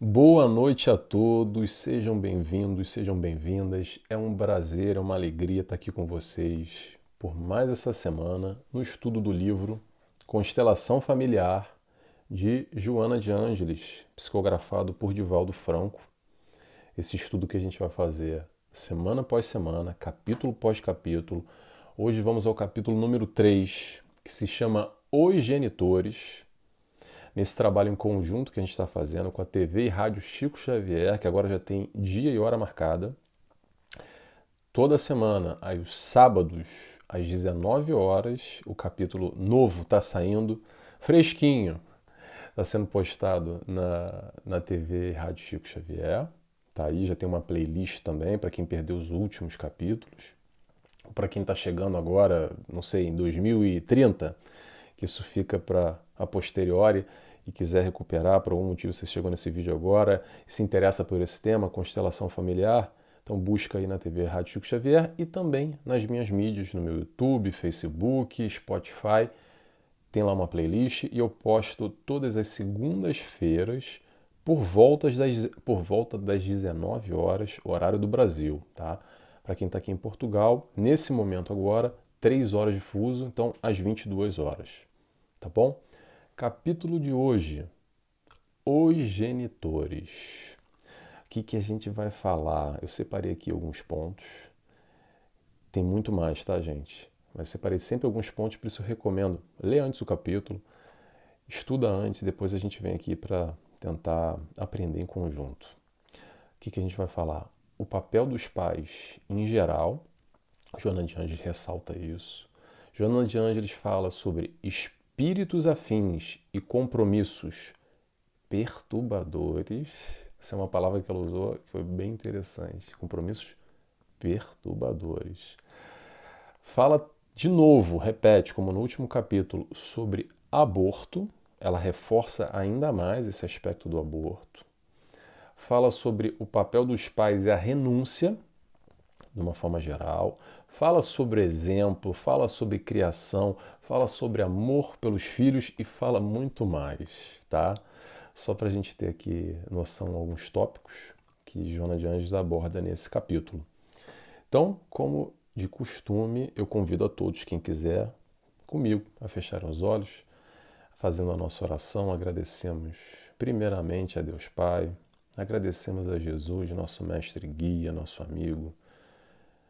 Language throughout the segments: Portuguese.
Boa noite a todos, sejam bem-vindos, sejam bem-vindas. É um prazer, é uma alegria estar aqui com vocês por mais essa semana no estudo do livro Constelação Familiar de Joana de Ângeles, psicografado por Divaldo Franco. Esse estudo que a gente vai fazer semana após semana, capítulo após capítulo. Hoje vamos ao capítulo número 3, que se chama Os Genitores. Nesse trabalho em conjunto que a gente está fazendo com a TV e Rádio Chico Xavier, que agora já tem dia e hora marcada. Toda semana, aos sábados, às 19 horas, o capítulo novo está saindo, fresquinho. Está sendo postado na TV e Rádio Chico Xavier. Tá aí, já tem uma playlist também para quem perdeu os últimos capítulos. Para quem está chegando agora, não sei, em 2030, que isso fica para a posteriori e quiser recuperar, por algum motivo você chegou nesse vídeo agora e se interessa por esse tema, constelação familiar, então busca aí na TV Rádio Chico Xavier e também nas minhas mídias, no meu YouTube, Facebook, Spotify, tem lá uma playlist e eu posto todas as segundas-feiras por volta das 19 horas, horário do Brasil, tá? Para quem está aqui em Portugal, nesse momento agora, 3 horas de fuso, então às 22 horas. Tá bom? Capítulo de hoje: Os genitores. O que a gente vai falar? Eu separei aqui alguns pontos. Tem muito mais, tá, gente? Mas separei sempre alguns pontos, por isso eu recomendo ler antes o capítulo, estuda antes, depois a gente vem aqui para tentar aprender em conjunto. O que a gente vai falar? O papel dos pais em geral. Joana de Ângeles ressalta isso. Joana de Ângeles fala sobre espíritos afins e compromissos perturbadores. Essa é uma palavra que ela usou que foi bem interessante. Compromissos perturbadores. Fala de novo, repete, como no último capítulo, sobre aborto. Ela reforça ainda mais esse aspecto do aborto. Fala sobre o papel dos pais e a renúncia, de uma forma geral. Fala sobre exemplo, fala sobre criação, fala sobre amor pelos filhos e fala muito mais, tá? Só para a gente ter aqui noção de alguns tópicos que Joana de Ângeles aborda nesse capítulo. Então, como de costume, eu convido a todos, quem quiser, comigo, a fechar os olhos, fazendo a nossa oração. Agradecemos primeiramente a Deus Pai, agradecemos a Jesus, nosso mestre guia, nosso amigo,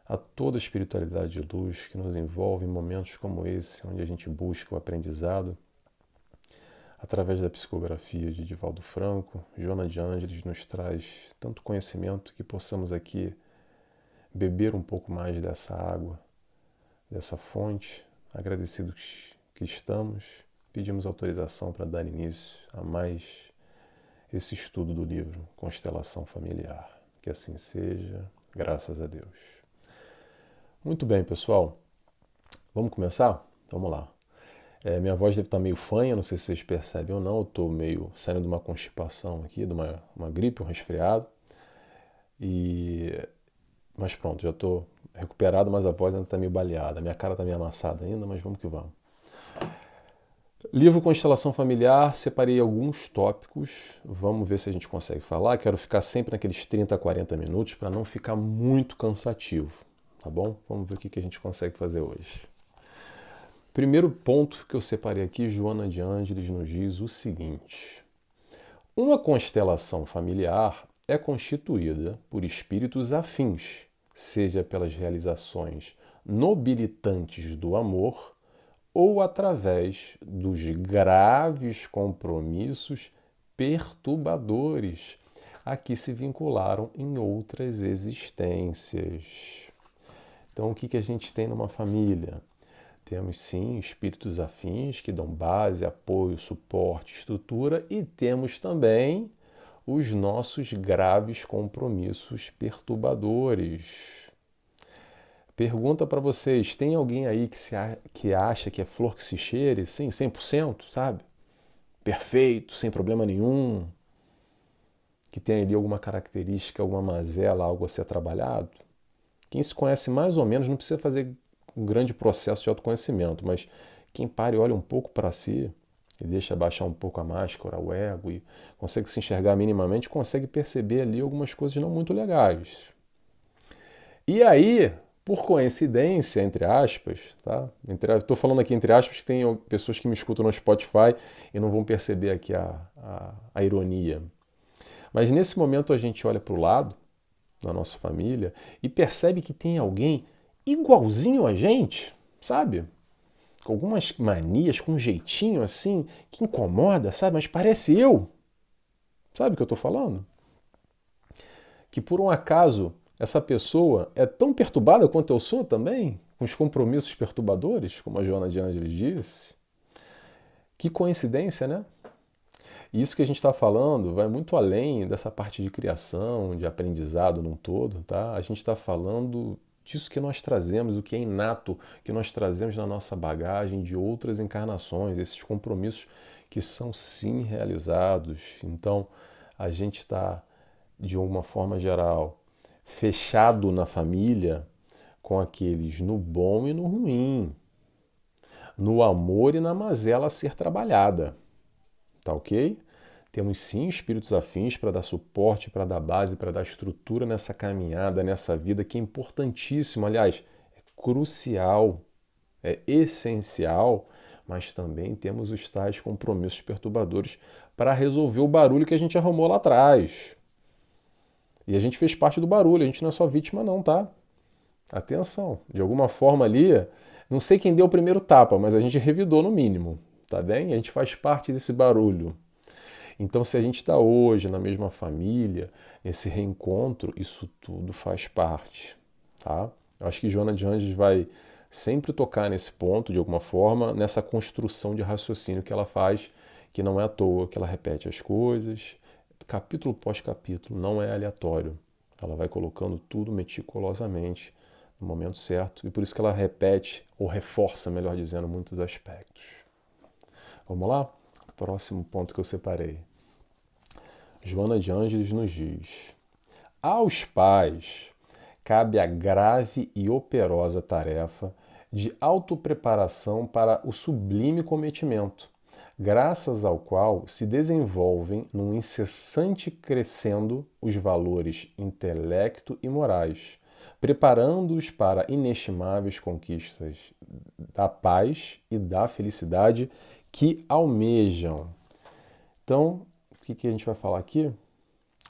a toda a espiritualidade de luz que nos envolve em momentos como esse, onde a gente busca o aprendizado. Através da psicografia de Divaldo Franco, Joana de Ângeles nos traz tanto conhecimento que possamos aqui beber um pouco mais dessa água, dessa fonte. Agradecidos que estamos, pedimos autorização para dar início a mais esse estudo do livro Constelação Familiar. Que assim seja, graças a Deus. Muito bem, pessoal. Vamos começar? Vamos lá. Minha voz deve estar meio fanha, não sei se vocês percebem ou não. Eu estou meio saindo de uma constipação aqui, de uma gripe, um resfriado. Mas pronto, já estou recuperado, mas a voz ainda está meio baleada. Minha cara está meio amassada ainda, mas vamos que vamos. Livro Constelação Familiar, separei alguns tópicos. Vamos ver se a gente consegue falar. Quero ficar sempre naqueles 30 a 40 minutos para não ficar muito cansativo. Tá bom? Vamos ver o que a gente consegue fazer hoje. Primeiro ponto que eu separei aqui, Joana de Ângeles nos diz o seguinte: uma constelação familiar é constituída por espíritos afins, seja pelas realizações nobilitantes do amor ou através dos graves compromissos perturbadores a que se vincularam em outras existências. Então, o que a gente tem numa família? Temos, sim, espíritos afins que dão base, apoio, suporte, estrutura, e temos também os nossos graves compromissos perturbadores. Pergunta para vocês, tem alguém aí que acha que é flor que se cheire? Sim, 100%, sabe? Perfeito, sem problema nenhum. Que tem ali alguma característica, alguma mazela, algo a ser trabalhado? Quem se conhece mais ou menos não precisa fazer um grande processo de autoconhecimento, mas quem para e olha um pouco para si, e deixa baixar um pouco a máscara, o ego, e consegue se enxergar minimamente, consegue perceber ali algumas coisas não muito legais. E aí, por coincidência, entre aspas, tá? Estou falando aqui entre aspas que tem pessoas que me escutam no Spotify e não vão perceber aqui a ironia. Mas nesse momento a gente olha para o lado, na nossa família, e percebe que tem alguém igualzinho a gente, sabe? Com algumas manias, com um jeitinho assim, que incomoda, sabe? Mas parece eu. Sabe o que eu estou falando? Que por um acaso essa pessoa é tão perturbada quanto eu sou também, com os compromissos perturbadores, como a Joana de Ângeles disse. Que coincidência, né? E isso que a gente está falando vai muito além dessa parte de criação, de aprendizado num todo, tá? A gente está falando disso que nós trazemos, o que é inato, que nós trazemos na nossa bagagem de outras encarnações, esses compromissos que são sim realizados. Então, a gente está, de uma forma geral, fechado na família com aqueles no bom e no ruim, no amor e na mazela a ser trabalhada. Tá ok? Temos sim espíritos afins para dar suporte, para dar base, para dar estrutura nessa caminhada, nessa vida que é importantíssimo, aliás, é crucial, é essencial, mas também temos os tais compromissos perturbadores para resolver o barulho que a gente arrumou lá atrás. E a gente fez parte do barulho, a gente não é só vítima não, tá? Atenção, de alguma forma ali, não sei quem deu o primeiro tapa, mas a gente revidou no mínimo, tá bem? A gente faz parte desse barulho. Então, se a gente está hoje na mesma família, nesse reencontro, isso tudo faz parte, tá? Eu acho que Joana de Anjos vai sempre tocar nesse ponto, de alguma forma, nessa construção de raciocínio que ela faz, que não é à toa, que ela repete as coisas, capítulo pós capítulo, não é aleatório. Ela vai colocando tudo meticulosamente no momento certo, e por isso que ela repete, ou reforça, melhor dizendo, muitos aspectos. Vamos lá? Próximo ponto que eu separei. Joana de Ângeles nos diz: aos pais cabe a grave e operosa tarefa de autopreparação para o sublime cometimento, graças ao qual se desenvolvem num incessante crescendo os valores intelecto e morais, preparando-os para inestimáveis conquistas da paz e da felicidade que almejam. Então, o que a gente vai falar aqui?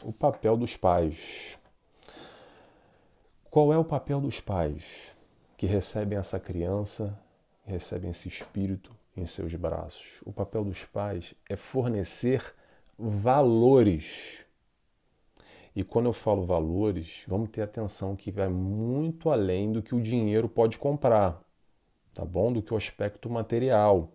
O papel dos pais. Qual é o papel dos pais que recebem essa criança, recebem esse espírito em seus braços? O papel dos pais é fornecer valores. E quando eu falo valores, vamos ter atenção que vai muito além do que o dinheiro pode comprar, tá bom? Do que o aspecto material.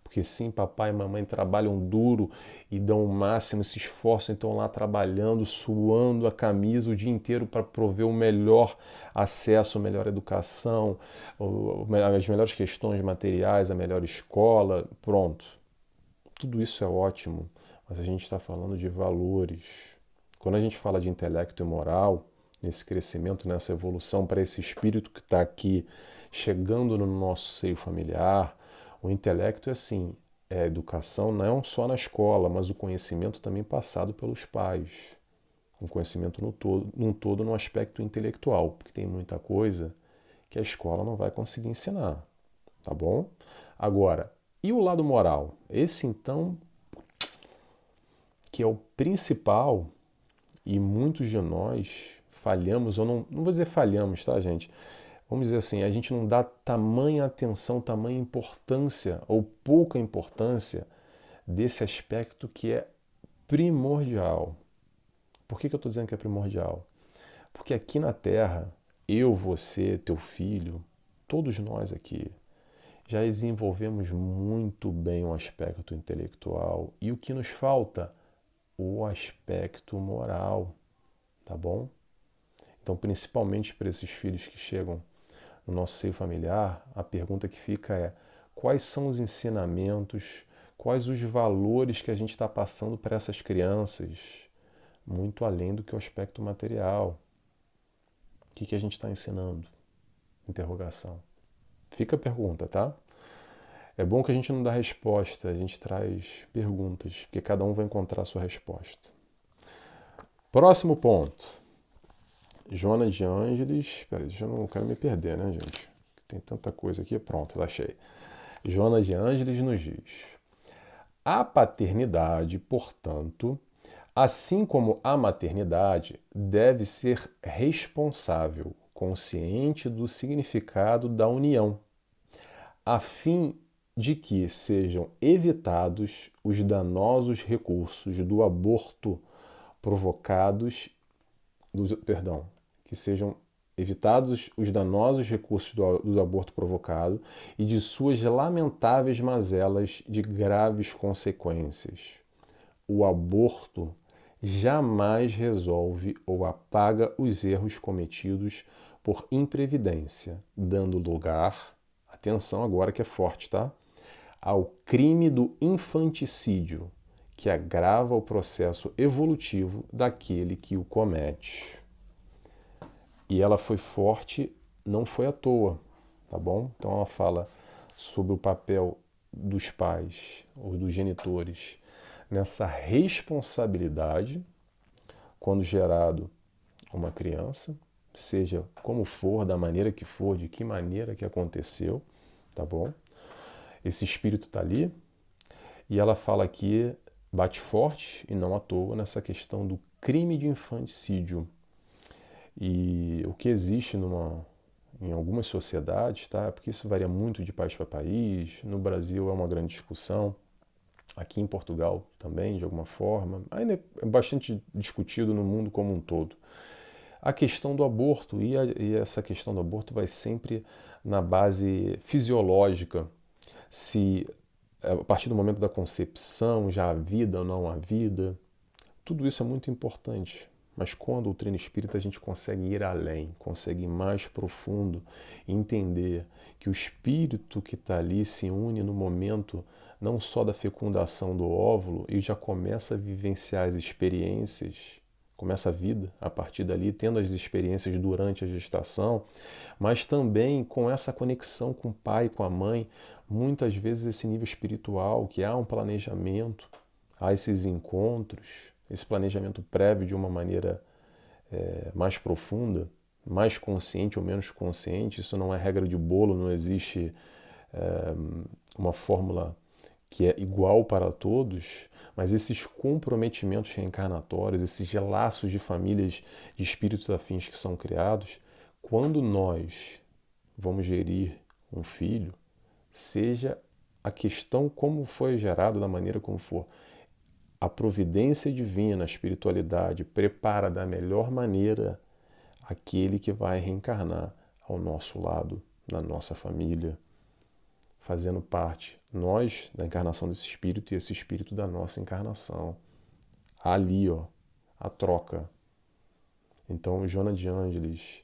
Porque sim, papai e mamãe trabalham duro e dão o máximo, se esforçam, estão lá trabalhando, suando a camisa o dia inteiro para prover o melhor acesso, a melhor educação, as melhores questões materiais, a melhor escola, pronto. Tudo isso é ótimo, mas a gente está falando de valores. Quando a gente fala de intelecto e moral, nesse crescimento, nessa evolução para esse espírito que está aqui chegando no nosso seio familiar, o intelecto é assim, é a educação não só na escola, mas o conhecimento também passado pelos pais. Um conhecimento num todo no aspecto intelectual, porque tem muita coisa que a escola não vai conseguir ensinar, tá bom? Agora, e o lado moral? Esse então, que é o principal, e muitos de nós falhamos, ou não vou dizer falhamos, tá, gente? Vamos dizer assim, a gente não dá tamanha atenção, tamanha importância ou pouca importância desse aspecto que é primordial. Por que eu estou dizendo que é primordial? Porque aqui na Terra, eu, você, teu filho, todos nós aqui, já desenvolvemos muito bem o aspecto intelectual e o que nos falta? O aspecto moral, tá bom? Então, principalmente para esses filhos que chegam no nosso seio familiar, a pergunta que fica é: quais são os ensinamentos, quais os valores que a gente está passando para essas crianças, muito além do que o aspecto material? O que a gente está ensinando? Interrogação. Fica a pergunta, tá? É bom que a gente não dá resposta, a gente traz perguntas, porque cada um vai encontrar a sua resposta. Próximo ponto. Joana de Ângeles. Peraí, eu não quero me perder, né, gente? Tem tanta coisa aqui. Pronto, achei. Joana de Ângeles nos diz: a paternidade, portanto, assim como a maternidade, deve ser responsável, consciente do significado da união, a fim de que sejam evitados os danosos recursos do aborto provocados, que sejam evitados os danosos recursos do aborto provocado e de suas lamentáveis mazelas de graves consequências. O aborto jamais resolve ou apaga os erros cometidos por imprevidência, dando lugar, atenção agora que é forte, tá? Ao crime do infanticídio, que agrava o processo evolutivo daquele que o comete. E ela foi forte, não foi à toa, tá bom? Então ela fala sobre o papel dos pais ou dos genitores nessa responsabilidade quando gerado uma criança, seja como for, da maneira que for, de que maneira que aconteceu, tá bom? Esse espírito está ali e ela fala aqui, bate forte e não à toa nessa questão do crime de infanticídio. E o que existe em algumas sociedades, tá? Porque isso varia muito de país para país. No Brasil é uma grande discussão, aqui em Portugal também, de alguma forma. Ainda é bastante discutido no mundo como um todo. A questão do aborto, e essa questão do aborto vai sempre na base fisiológica. Se a partir do momento da concepção já há vida ou não há vida, tudo isso é muito importante. Mas com a doutrina espírita a gente consegue ir além, consegue ir mais profundo, entender que o espírito que está ali se une no momento não só da fecundação do óvulo e já começa a vivenciar as experiências, começa a vida a partir dali, tendo as experiências durante a gestação, mas também com essa conexão com o pai, com a mãe, muitas vezes esse nível espiritual, que há um planejamento, há esses encontros, esse planejamento prévio de uma maneira mais profunda, mais consciente ou menos consciente. Isso não é regra de bolo, não existe uma fórmula que é igual para todos, mas esses comprometimentos reencarnatórios, esses laços de famílias de espíritos afins que são criados, quando nós vamos gerir um filho, seja a questão como foi gerado, da maneira como for, a providência divina, a espiritualidade, prepara da melhor maneira aquele que vai reencarnar ao nosso lado, na nossa família, fazendo parte, nós, da encarnação desse espírito e esse espírito da nossa encarnação. Ali, ó, a troca. Então, Joana de Ângeles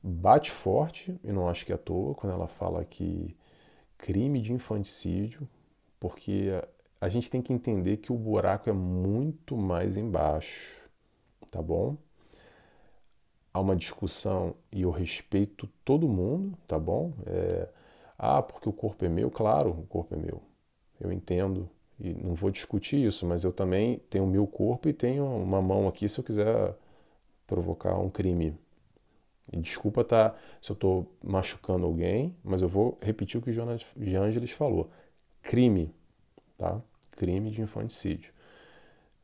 bate forte, e não acho que é à toa, quando ela fala que crime de infanticídio, porque a gente tem que entender que o buraco é muito mais embaixo, tá bom? Há uma discussão e eu respeito todo mundo, tá bom? Porque o corpo é meu? Claro, o corpo é meu. Eu entendo e não vou discutir isso, mas eu também tenho o meu corpo e tenho uma mão aqui se eu quiser provocar um crime. E desculpa se eu estou machucando alguém, mas eu vou repetir o que o Joana de Ângeles falou. Crime, tá? Crime de infanticídio.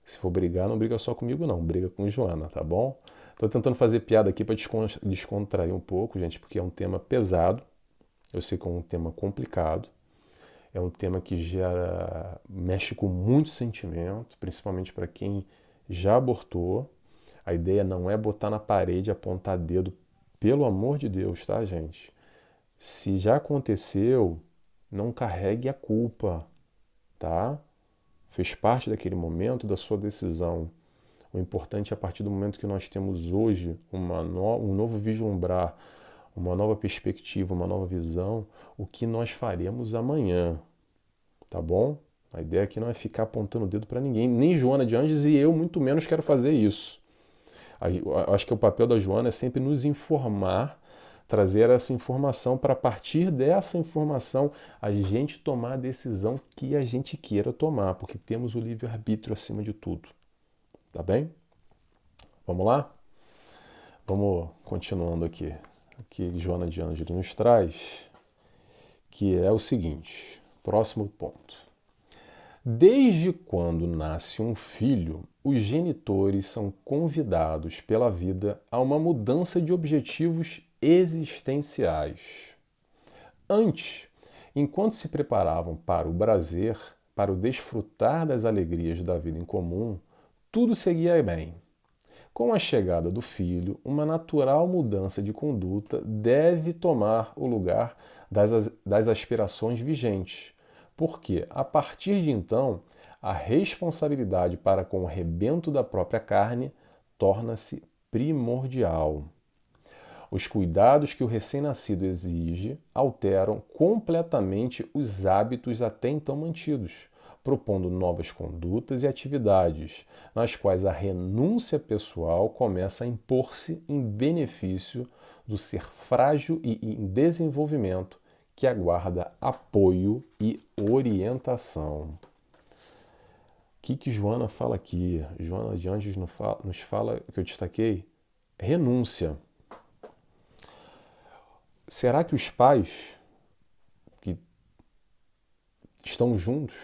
Se for brigar, não briga só comigo não, briga com Joana, tá bom? Estou tentando fazer piada aqui para descontrair um pouco, gente, porque é um tema pesado. Eu sei que é um tema complicado. É um tema que mexe com muito sentimento, principalmente para quem já abortou. A ideia não é botar na parede e apontar dedo, pelo amor de Deus, tá, gente? Se já aconteceu, não carregue a culpa, tá? Fez parte daquele momento, da sua decisão. O importante é, a partir do momento que nós temos hoje um novo vislumbrar, uma nova perspectiva, uma nova visão, o que nós faremos amanhã, tá bom? A ideia aqui não é ficar apontando o dedo para ninguém, nem Joana de Ângeles, e eu muito menos quero fazer isso. Acho que o papel da Joana é sempre nos informar, trazer essa informação para, a partir dessa informação, a gente tomar a decisão que a gente queira tomar, porque temos o livre-arbítrio acima de tudo. Tá bem? Vamos lá? Vamos continuando aqui. Aqui Joana de Ângeles nos traz, que é o seguinte, próximo ponto. Desde quando nasce um filho, os genitores são convidados pela vida a uma mudança de objetivos existenciais. Antes, enquanto se preparavam para o prazer, para o desfrutar das alegrias da vida em comum, tudo seguia bem. Com a chegada do filho, uma natural mudança de conduta deve tomar o lugar das aspirações vigentes, porque, a partir de então, a responsabilidade para com o rebento da própria carne torna-se primordial. Os cuidados que o recém-nascido exige alteram completamente os hábitos até então mantidos, propondo novas condutas e atividades, nas quais a renúncia pessoal começa a impor-se em benefício do ser frágil e em desenvolvimento que aguarda apoio e orientação. O que Joana fala aqui? Joana de Ângeles nos fala, que eu destaquei, renúncia. Será que os pais que estão juntos,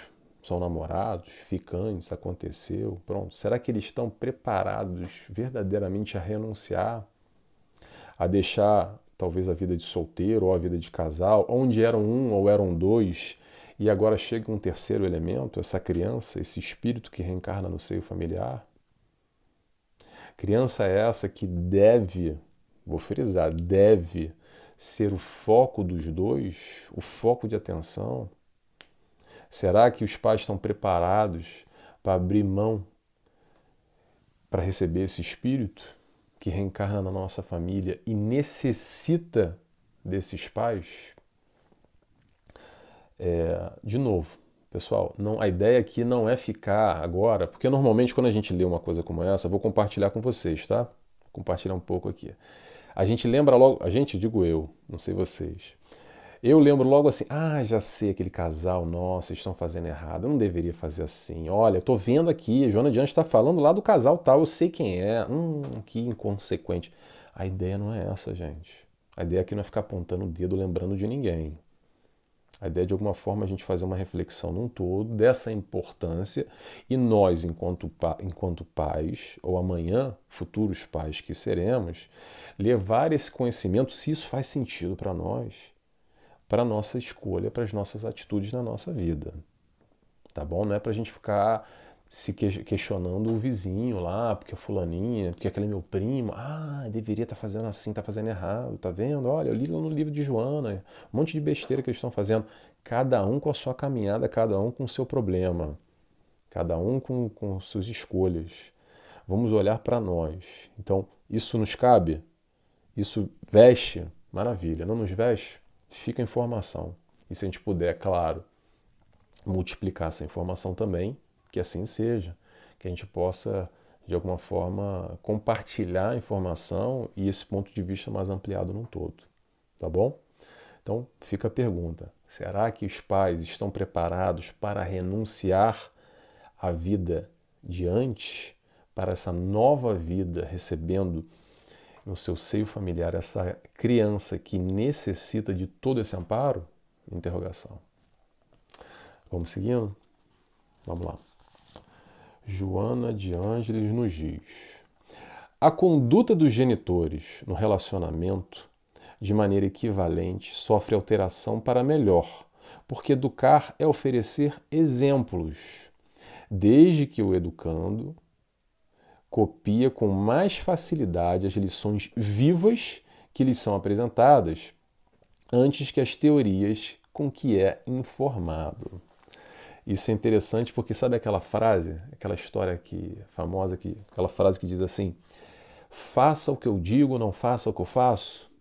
são namorados, ficantes, aconteceu, pronto, será que eles estão preparados verdadeiramente a renunciar, a deixar talvez a vida de solteiro ou a vida de casal, onde eram um ou eram dois, e agora chega um terceiro elemento, essa criança, esse espírito que reencarna no seio familiar? Criança é essa que deve, vou frisar, deve ser o foco dos dois, o foco de atenção? Será que os pais estão preparados para abrir mão, para receber esse espírito que reencarna na nossa família e necessita desses pais? De novo, pessoal, a ideia aqui não é ficar agora, porque normalmente quando a gente lê uma coisa como essa, vou compartilhar com vocês, tá? Vou compartilhar um pouco aqui. A gente lembra logo, digo eu, não sei vocês. Eu lembro logo assim, já sei, aquele casal, nossa, estão fazendo errado, eu não deveria fazer assim. Olha, eu tô vendo aqui, a Joana de Ângeles está falando lá do casal tal, eu sei quem é. Que inconsequente. A ideia não é essa, gente. A ideia aqui não é ficar apontando o dedo, lembrando de ninguém. A ideia é, de alguma forma, a gente fazer uma reflexão num todo dessa importância e nós, enquanto pais, ou amanhã, futuros pais que seremos, levar esse conhecimento, se isso faz sentido para nós, para a nossa escolha, para as nossas atitudes na nossa vida. Tá bom? Não é para a gente ficar se questionando o vizinho lá, porque a fulaninha, porque aquele é meu primo, deveria estar fazendo assim, está fazendo errado, tá vendo? Olha, eu li lá no livro de Joana, um monte de besteira que eles estão fazendo. Cada um com a sua caminhada, cada um com o seu problema, cada um com suas escolhas. Vamos olhar para nós. Então, isso nos cabe? Isso veste? Maravilha. Não nos veste? Fica a informação. E se a gente puder, claro, multiplicar essa informação também, que assim seja, que a gente possa, de alguma forma, compartilhar a informação e esse ponto de vista mais ampliado num todo. Tá bom? Então, fica a pergunta: será que os pais estão preparados para renunciar à vida de antes, para essa nova vida, recebendo no seu seio familiar essa criança que necessita de todo esse amparo? Interrogação. Vamos seguindo? Vamos lá. Joana de Ângeles nos diz: a conduta dos genitores no relacionamento, de maneira equivalente, sofre alteração para melhor, porque educar é oferecer exemplos, desde que o educando copia com mais facilidade as lições vivas que lhes são apresentadas, antes que as teorias com que é informado. Isso é interessante porque sabe aquela frase, aquela história famosa, aquela frase que diz assim: faça o que eu digo, não faça o que eu faço,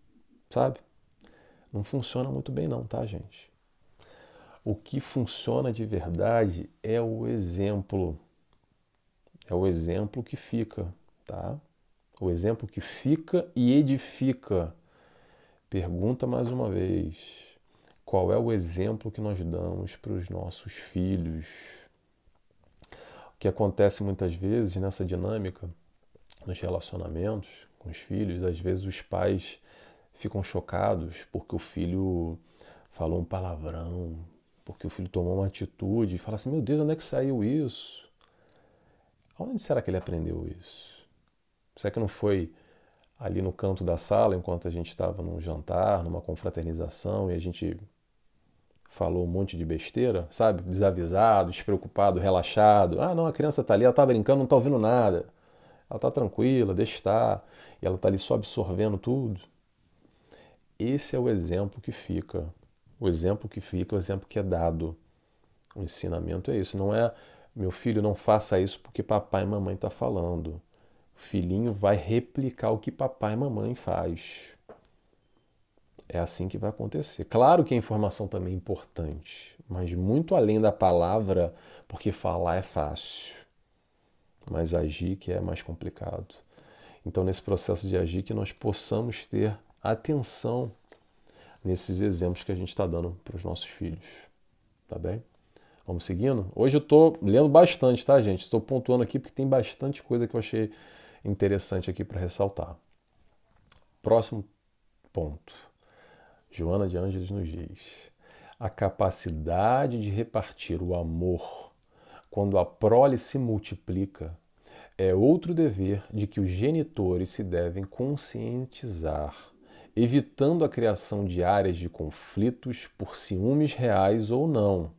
sabe? Não funciona muito bem não, tá, gente? O que funciona de verdade é o exemplo. É o exemplo que fica, tá? O exemplo que fica e edifica. Pergunta mais uma vez, qual é o exemplo que nós damos para os nossos filhos? O que acontece muitas vezes nessa dinâmica, nos relacionamentos com os filhos, às vezes os pais ficam chocados porque o filho falou um palavrão, porque o filho tomou uma atitude e fala assim, meu Deus, onde é que saiu isso? Onde será que ele aprendeu isso? Será que não foi ali no canto da sala, enquanto a gente estava num jantar, numa confraternização, e a gente falou um monte de besteira, sabe? Desavisado, despreocupado, relaxado. Ah, não, a criança está ali, ela está brincando, não está ouvindo nada. Ela está tranquila, deixa estar. E ela está ali só absorvendo tudo. Esse é o exemplo que fica. O exemplo que fica, o exemplo que é dado. O ensinamento é isso. Não é, meu filho, não faça isso porque papai e mamãe estão falando. O filhinho vai replicar o que papai e mamãe faz. É assim que vai acontecer. Claro que a informação também é importante, mas muito além da palavra, porque falar é fácil, mas agir que é mais complicado. Então, nesse processo de agir, que nós possamos ter atenção nesses exemplos que a gente está dando para os nossos filhos. Tá bem? Vamos seguindo? Hoje eu estou lendo bastante, tá, gente? Estou pontuando aqui porque tem bastante coisa que eu achei interessante aqui para ressaltar. Próximo ponto. Joana de Ângeles nos diz: a capacidade de repartir o amor quando a prole se multiplica é outro dever de que os genitores se devem conscientizar, evitando a criação de áreas de conflitos por ciúmes reais ou não,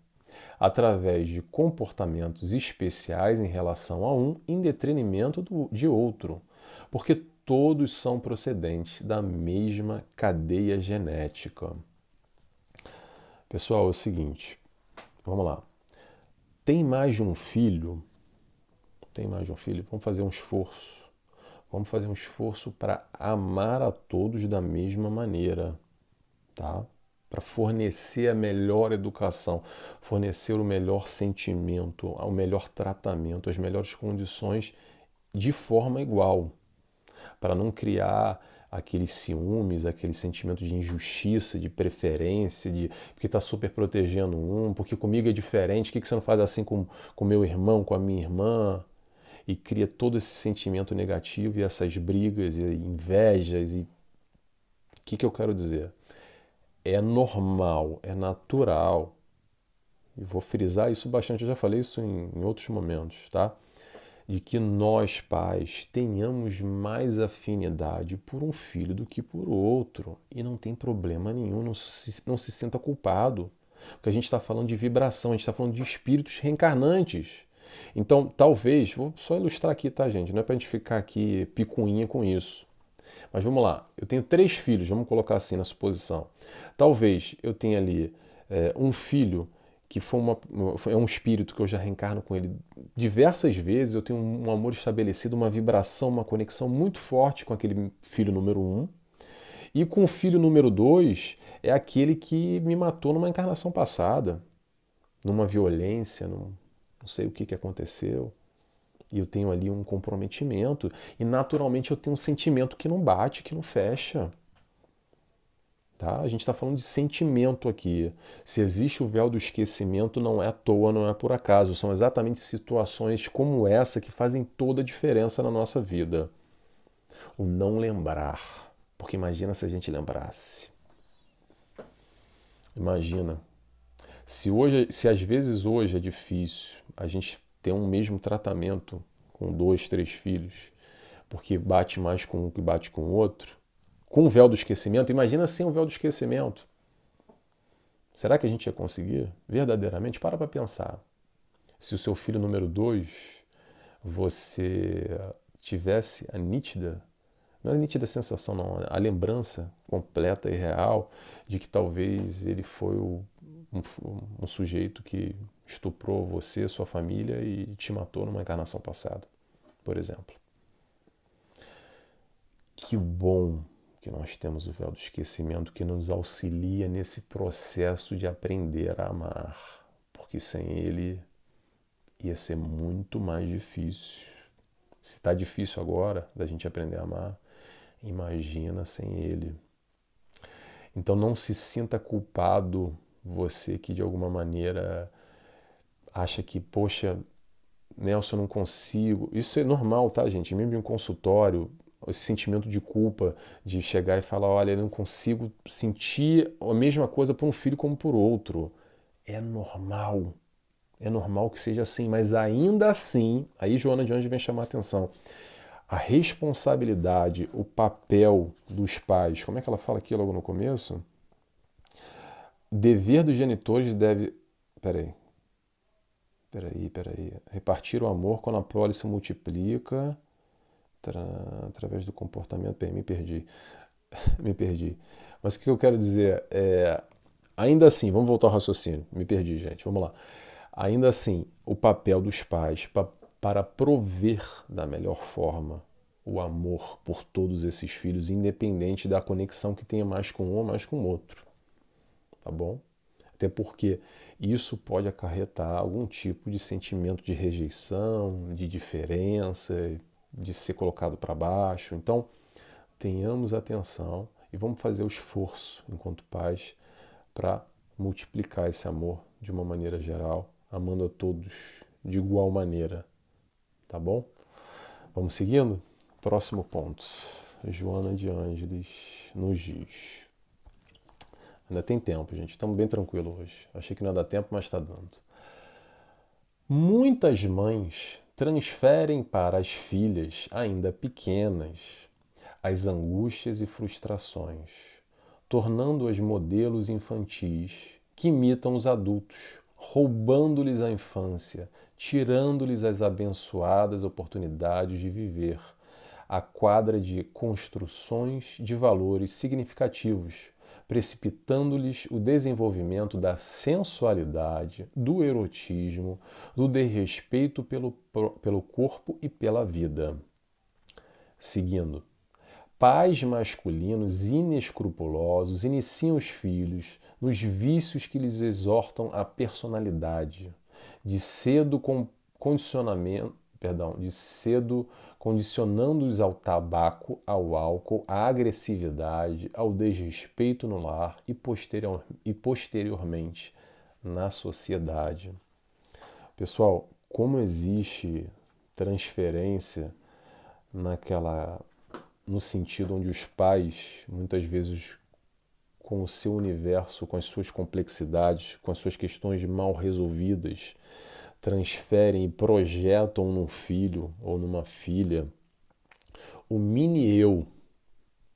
através de comportamentos especiais em relação a um em detrimento de outro, porque todos são procedentes da mesma cadeia genética. Pessoal, é o seguinte, vamos lá. Tem mais de um filho? Tem mais de um filho? Vamos fazer um esforço. Vamos fazer um esforço para amar a todos da mesma maneira, tá? Para fornecer a melhor educação, fornecer o melhor sentimento, o melhor tratamento, as melhores condições de forma igual, para não criar aqueles ciúmes, aquele sentimento de injustiça, de preferência, de porque está super protegendo um, porque comigo é diferente, por que você não faz assim com meu irmão, com a minha irmã? E cria todo esse sentimento negativo e essas brigas e invejas. E o que eu quero dizer? É normal, é natural, e vou frisar isso bastante, eu já falei isso em outros momentos, tá? De que nós, pais, tenhamos mais afinidade por um filho do que por outro. E não tem problema nenhum, não se sinta culpado. Porque a gente está falando de vibração, a gente está falando de espíritos reencarnantes. Então, talvez, vou só ilustrar aqui, tá, gente? Não é pra gente ficar aqui picuinha com isso. Mas vamos lá, eu tenho 3 filhos, vamos colocar assim na suposição. Talvez eu tenha ali um filho que é um espírito que eu já reencarno com ele diversas vezes, eu tenho um amor estabelecido, uma vibração, uma conexão muito forte com aquele filho número 1. E com o filho número 2 é aquele que me matou numa encarnação passada, numa violência, não sei o que aconteceu. E eu tenho ali um comprometimento. E naturalmente eu tenho um sentimento que não bate, que não fecha. Tá? A gente está falando de sentimento aqui. Se existe o véu do esquecimento, não é à toa, não é por acaso. São exatamente situações como essa que fazem toda a diferença na nossa vida. O não lembrar. Porque imagina se a gente lembrasse. Imagina. Se às vezes hoje é difícil a gente ter um mesmo tratamento com 2, 3 filhos, porque bate mais com um que bate com o outro, com o véu do esquecimento, imagina sem o véu do esquecimento. Será que a gente ia conseguir? Verdadeiramente? Para pensar. Se o seu filho número 2, você tivesse a nítida, não é a nítida sensação não, a lembrança completa e real de que talvez ele foi um sujeito que estuprou você, sua família e te matou numa encarnação passada, por exemplo. Que bom que nós temos o véu do esquecimento que nos auxilia nesse processo de aprender a amar, porque sem ele ia ser muito mais difícil. Se está difícil agora da gente aprender a amar, imagina sem ele. Então não se sinta culpado, você que de alguma maneira acha que, poxa, Nelson, eu não consigo. Isso é normal, tá, gente? Mesmo em um consultório, esse sentimento de culpa de chegar e falar, olha, eu não consigo sentir a mesma coisa por um filho como por outro. É normal. É normal que seja assim, mas ainda assim, aí Joana de Anjos vem chamar a atenção. A responsabilidade, o papel dos pais, como é que ela fala aqui logo no começo? Dever dos genitores deve. Peraí. Repartir o amor quando a prole se multiplica através do comportamento. Peraí, me perdi. Me perdi. Mas o que eu quero dizer é. Ainda assim, vamos voltar ao raciocínio. Me perdi, gente. Vamos lá. Ainda assim, o papel dos pais para prover da melhor forma o amor por todos esses filhos, independente da conexão que tenha mais com um ou mais com o outro. Tá bom? Até porque isso pode acarretar algum tipo de sentimento de rejeição, de diferença, de ser colocado para baixo. Então, tenhamos atenção e vamos fazer o esforço, enquanto pais, para multiplicar esse amor de uma maneira geral, amando a todos de igual maneira. Tá bom? Vamos seguindo? Próximo ponto. Joana de Ângeles nos diz. Ainda tem tempo, gente. Estamos bem tranquilos hoje. Achei que não ia dar tempo, mas está dando. Muitas mães transferem para as filhas ainda pequenas as angústias e frustrações, tornando-as modelos infantis que imitam os adultos, roubando-lhes a infância, tirando-lhes as abençoadas oportunidades de viver a quadra de construções de valores significativos, precipitando-lhes o desenvolvimento da sensualidade, do erotismo, do desrespeito pelo corpo e pela vida. Seguindo. Pais masculinos inescrupulosos iniciam os filhos nos vícios que lhes exortam a personalidade, de cedo condicionando-os ao tabaco, ao álcool, à agressividade, ao desrespeito no lar e posteriormente na sociedade. Pessoal, como existe transferência no sentido onde os pais, muitas vezes com o seu universo, com as suas complexidades, com as suas questões mal resolvidas, transferem e projetam num filho ou numa filha o mini-eu.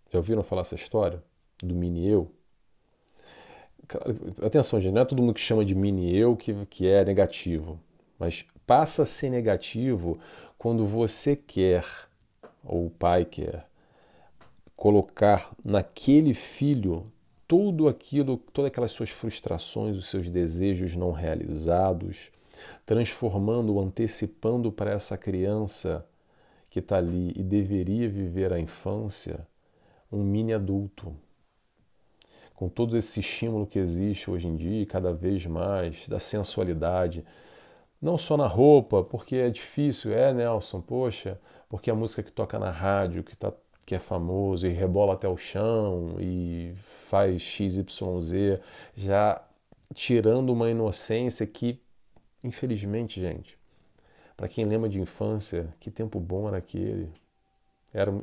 Já ouviram falar essa história do mini-eu? Atenção, gente, não é todo mundo que chama de mini-eu que é negativo, mas passa a ser negativo quando você quer, ou o pai quer, colocar naquele filho tudo aquilo, todas aquelas suas frustrações, os seus desejos não realizados, transformando, antecipando para essa criança que está ali e deveria viver a infância, um mini adulto. Com todo esse estímulo que existe hoje em dia, cada vez mais, da sensualidade, não só na roupa, porque é difícil, Nelson, poxa, porque a música que toca na rádio, que é famoso e rebola até o chão e faz XYZ, já tirando uma inocência que, infelizmente, gente, para quem lembra de infância, que tempo bom era aquele.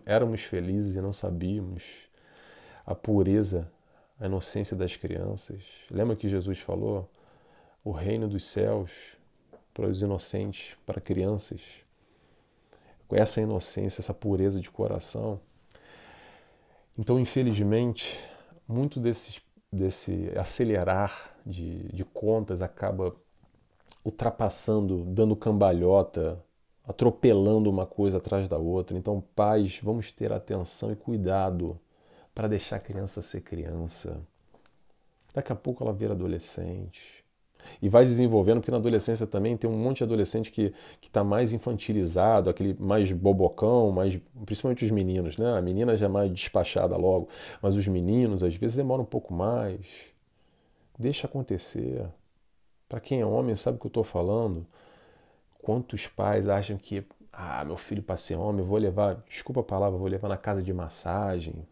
Éramos felizes e não sabíamos a pureza, a inocência das crianças. Lembra que Jesus falou? O reino dos céus para os inocentes, para crianças. Com essa inocência, essa pureza de coração. Então, infelizmente, muito desse acelerar de contas acaba ultrapassando, dando cambalhota, atropelando uma coisa atrás da outra. Então, pais, vamos ter atenção e cuidado para deixar a criança ser criança. Daqui a pouco ela vira adolescente. E vai desenvolvendo, porque na adolescência também tem um monte de adolescente que está mais infantilizado, aquele mais bobocão, principalmente os meninos, né? A menina já é mais despachada logo, mas os meninos às vezes demoram um pouco mais. Deixa acontecer. Para quem é homem sabe o que eu estou falando. Quantos pais acham que, meu filho para ser homem, eu vou levar, desculpa a palavra, vou levar na casa de massagem,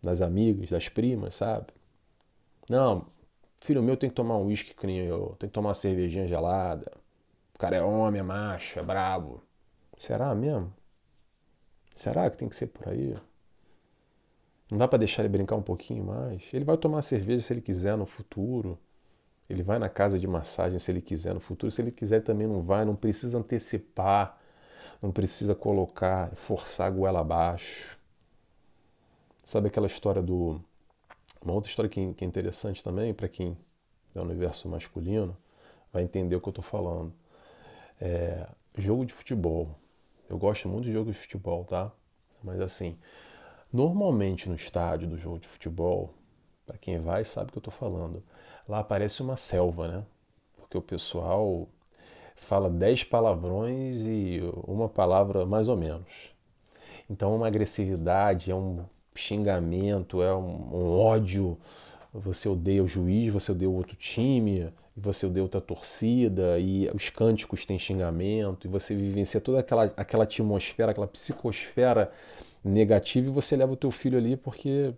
das amigas, das primas, sabe? Não, filho meu tem que tomar um uísque que nem eu, tem que tomar uma cervejinha gelada. O cara é homem, é macho, é brabo. Será mesmo? Será que tem que ser por aí? Não dá pra deixar ele brincar um pouquinho mais? Ele vai tomar cerveja se ele quiser no futuro. Ele vai na casa de massagem se ele quiser no futuro. Se ele quiser também não vai. Não precisa antecipar. Não precisa colocar, forçar a goela abaixo. Sabe aquela história do... Uma outra história que é interessante também, para quem é o universo masculino, vai entender o que eu estou falando. É jogo de futebol. Eu gosto muito de jogo de futebol, tá? Mas assim, normalmente no estádio do jogo de futebol, para quem vai sabe o que eu estou falando, lá parece uma selva, né? Porque o pessoal fala 10 palavrões e uma palavra mais ou menos. Então é uma agressividade, é um xingamento, é um ódio. Você odeia o juiz, você odeia o outro time, e você odeia outra torcida, e os cânticos têm xingamento, e você vivencia toda aquela atmosfera, aquela psicosfera negativa, e você leva o teu filho ali porque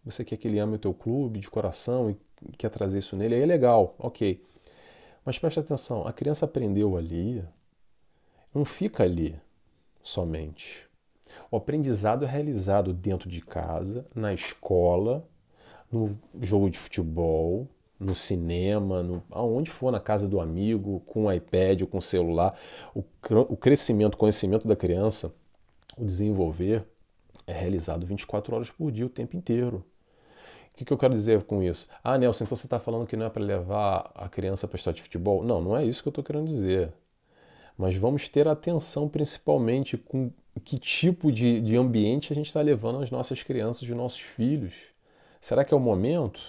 você quer que ele ame o teu clube de coração e quer trazer isso nele. Aí é legal, ok. Mas presta atenção, a criança aprendeu ali, não fica ali somente. O aprendizado é realizado dentro de casa, na escola, no jogo de futebol, no cinema, aonde for, na casa do amigo, com o iPad ou com o celular. O crescimento, o conhecimento da criança, o desenvolver, é realizado 24 horas por dia, o tempo inteiro. O que eu quero dizer com isso? Ah, Nelson, então você está falando que não é para levar a criança para estádio de futebol? Não, não é isso que eu estou querendo dizer. Mas vamos ter atenção principalmente com que tipo de ambiente a gente está levando as nossas crianças, os nossos filhos. Será que é o momento?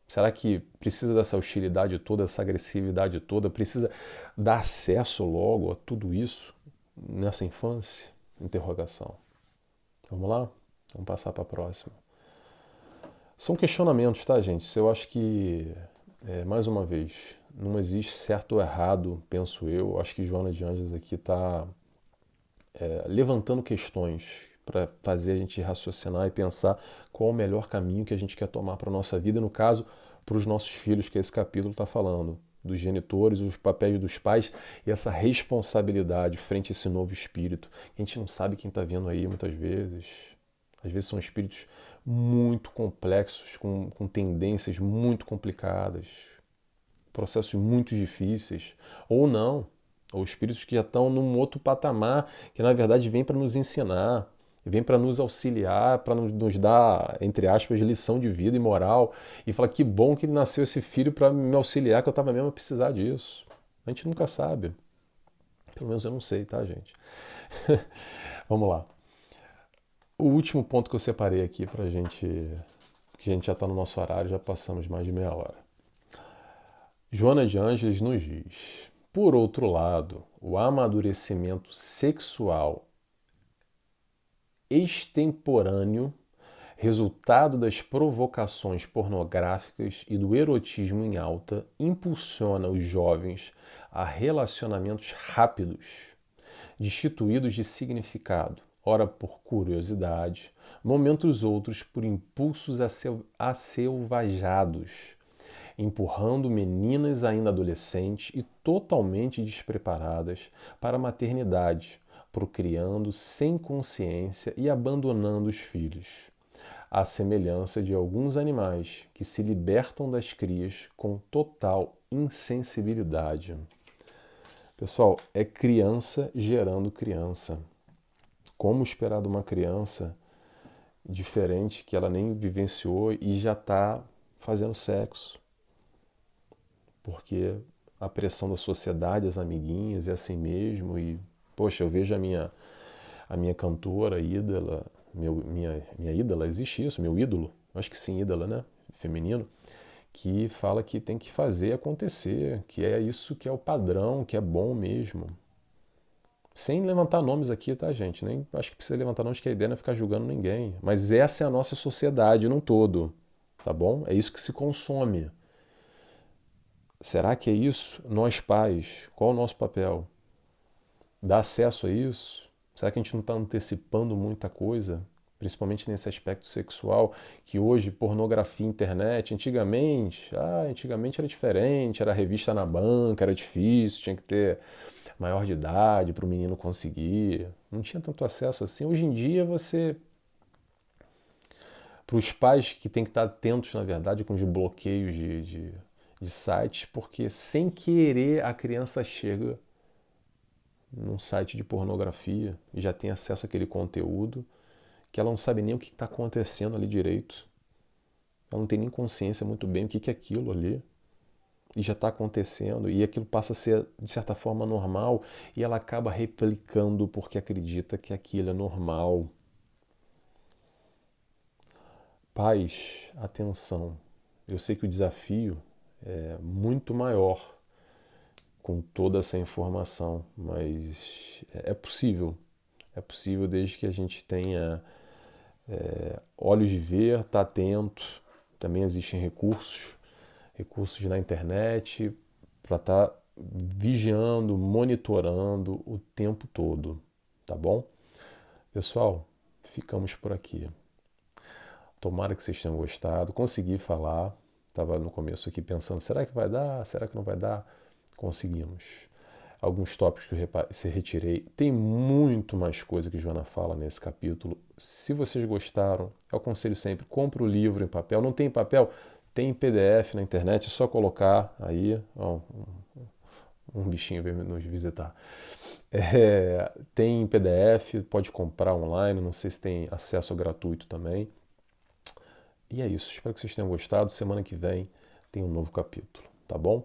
Será que precisa dessa hostilidade toda, dessa agressividade toda? Precisa dar acesso logo a tudo isso nessa infância? Interrogação. Vamos lá? Vamos passar para a próxima. São questionamentos, tá, gente? Eu acho que, mais uma vez, não existe certo ou errado, penso eu. Acho que Joana de Ângeles aqui está levantando questões para fazer a gente raciocinar e pensar qual é o melhor caminho que a gente quer tomar para a nossa vida, no caso, para os nossos filhos, que esse capítulo está falando, dos genitores, os papéis dos pais e essa responsabilidade frente a esse novo espírito. A gente não sabe quem está vendo aí muitas vezes. Às vezes são espíritos muito complexos, com tendências muito complicadas, processos muito difíceis, ou não, ou espíritos que já estão num outro patamar, que na verdade vem para nos ensinar, vem para nos auxiliar, para nos dar, entre aspas, lição de vida e moral, e falar que bom que nasceu esse filho para me auxiliar, que eu estava mesmo a precisar disso. A gente nunca sabe. Pelo menos eu não sei, tá, gente? Vamos lá. O último ponto que eu separei aqui pra gente, que a gente já está no nosso horário, já passamos mais de meia hora. Joana de Ângeles nos diz: por outro lado, o amadurecimento sexual extemporâneo, resultado das provocações pornográficas e do erotismo em alta, impulsiona os jovens a relacionamentos rápidos, destituídos de significado, ora por curiosidade, momentos outros por impulsos acelvajados, empurrando meninas ainda adolescentes e totalmente despreparadas para a maternidade, procriando sem consciência e abandonando os filhos, à semelhança de alguns animais que se libertam das crias com total insensibilidade. Pessoal, é criança gerando criança. Como esperar de uma criança diferente que ela nem vivenciou e já está fazendo sexo? Porque a pressão da sociedade, as amiguinhas, é assim mesmo. E, poxa, eu vejo a minha cantora, ídola, minha ídola, existe isso, meu ídolo, acho que sim, ídola, né? Feminino, que fala que tem que fazer acontecer, que é isso que é o padrão, que é bom mesmo. Sem levantar nomes aqui, tá, gente? Nem acho que precisa levantar nomes, que a ideia não é ficar julgando ninguém. Mas essa é a nossa sociedade num todo, tá bom? É isso que se consome. Será que é isso? Nós pais, qual é o nosso papel? Dar acesso a isso? Será que a gente não está antecipando muita coisa? principalmente nesse aspecto sexual, que hoje, pornografia, internet, antigamente era diferente, era revista na banca, era difícil, tinha que ter maior de idade para o menino conseguir, não tinha tanto acesso assim. Hoje em dia para os pais que têm que estar atentos, na verdade, com os bloqueios de sites, porque sem querer a criança chega num site de pornografia e já tem acesso àquele conteúdo que ela não sabe nem o que está acontecendo ali direito. Ela não tem nem consciência muito bem o que é aquilo ali. E já está acontecendo, e aquilo passa a ser, de certa forma, normal, e ela acaba replicando porque acredita que aquilo é normal. Pais, atenção. Eu sei que o desafio é muito maior com toda essa informação, mas é possível. É possível desde que a gente tenha olhos de ver, tá atento. Também existem recursos na internet para estar vigiando, monitorando o tempo todo, tá bom? Pessoal, ficamos por aqui. Tomara que vocês tenham gostado. Consegui falar. Estava no começo aqui pensando, será que vai dar? Será que não vai dar? Conseguimos. Alguns tópicos que eu retirei. Tem muito mais coisa que Joana fala nesse capítulo. Se vocês gostaram, eu aconselho sempre, compre o livro em papel. Não tem papel? Tem em PDF na internet, é só colocar aí. Ó, um bichinho veio nos visitar. Tem em PDF, pode comprar online, não sei se tem acesso gratuito também. E é isso, espero que vocês tenham gostado. Semana que vem tem um novo capítulo, tá bom?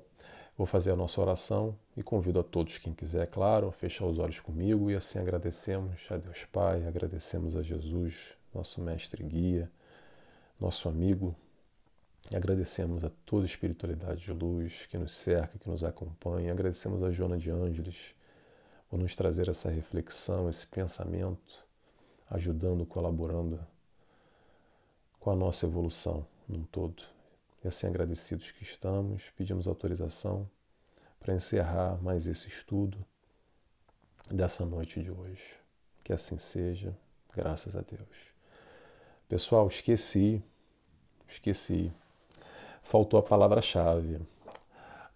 Vou fazer a nossa oração e convido a todos, quem quiser, claro, a fechar os olhos comigo e assim agradecemos a Deus Pai, agradecemos a Jesus, nosso mestre e guia, nosso amigo, e agradecemos a toda a espiritualidade de luz que nos cerca, que nos acompanha, agradecemos a Joana de Ângeles por nos trazer essa reflexão, esse pensamento, ajudando, colaborando com a nossa evolução num todo. E assim agradecidos que estamos, pedimos autorização para encerrar mais esse estudo dessa noite de hoje. Que assim seja, graças a Deus. Pessoal, esqueci. Faltou a palavra-chave.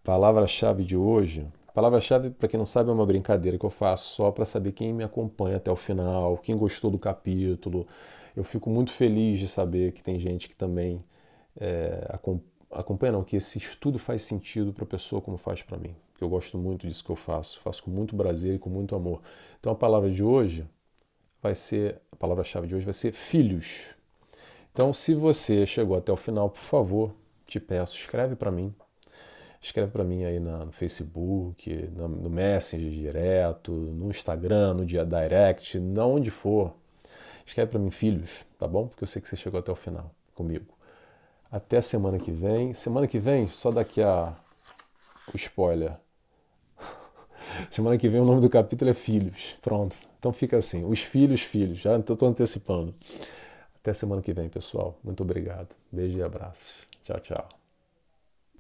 Palavra-chave de hoje. Palavra-chave, para quem não sabe, é uma brincadeira que eu faço só para saber quem me acompanha até o final, quem gostou do capítulo. Eu fico muito feliz de saber que tem gente que também acompanha, não, que esse estudo faz sentido para a pessoa como faz para mim. Eu gosto muito disso que eu faço com muito prazer e com muito amor. Então a palavra de hoje a palavra-chave de hoje vai ser filhos. Então, se você chegou até o final, por favor, te peço, escreve para mim. Escreve para mim aí no Facebook, no Messenger direto, no Instagram, no dia Direct, onde for. Escreve para mim, filhos, tá bom? Porque eu sei que você chegou até o final comigo. Até semana que vem. Semana que vem, só daqui o spoiler. Semana que vem o nome do capítulo é Filhos. Pronto. Então fica assim, os filhos. Já estou antecipando. Até semana que vem, pessoal. Muito obrigado. Beijo e abraços. Tchau, tchau.